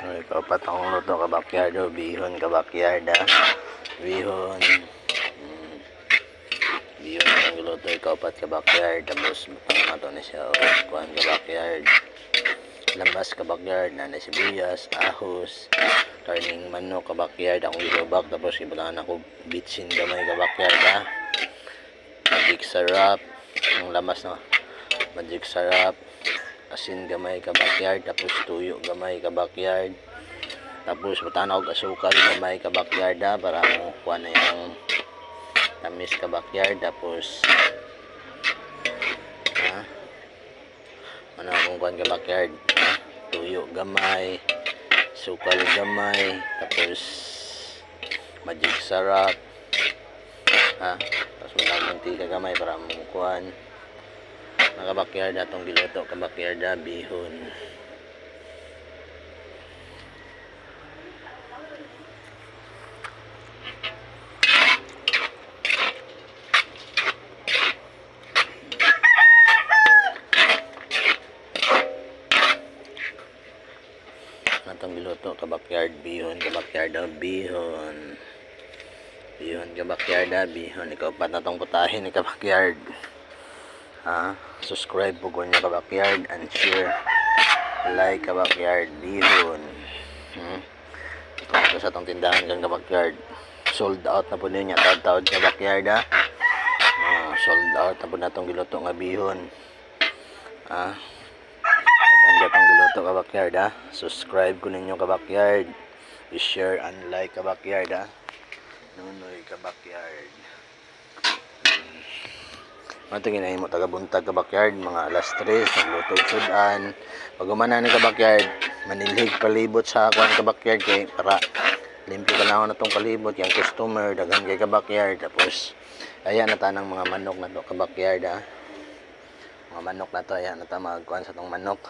Ikaw pa itong luto ka backyard o bihon ka backyard ha. Bihon. Bihon ang luto ikaw pa ka backyard. Tapos matang na ito na siya o kuhan ka backyard. Lambas ka backyard na sibuyas, ahos, karning manok ka backyard akong gilubak. Tapos ibalaan ako bitsin gamay ka backyard ha. Magic sarap. Ang lamas na magic sarap. Asin gamay ka backyard. Tapos tuyo gamay ka backyard. Tapos butana og asukal gamay ka backyard ha, para mo kuha na yung tamis ka backyard. Tapos ano akong kuha ka backyard ha? Tuyo gamay, sukal gamay, tapos magic sarap ha. Tapos mantika gamay para mo kuha na backyard atong giluto ka backyard ha, bihon. Atong giluto ka backyard bihon ka backyard bihon. Bihon ka backyard bihon. Ikaw pa natong putahin ka backyard ha. Subscribe po ko niya ka backyard and share, like ka backyard bihon. Ito sa itong tindahan kang ka backyard, sold out na po niya taod-taod ka backyard ha. Sold out na po na itong giluto nga bihon ha. Ganda itong giluto ka backyard ha. Subscribe ko ninyo ka backyard, i-share and like ka backyard ha. Nunoy ka backyard. Ano tingin mo taga-buntag ka backyard, mga alas 3 naglutog sudan. Pag umana ni ka backyard, manilhig palibot sa akuan ka backyard kay para limpyo ka na itong palibot yung customer daghan kay ka backyard. Tapos ayan na tanang mga manok na to ka backyard ha. Mga manok na to, ayan na ta magkuhan sa tong manok.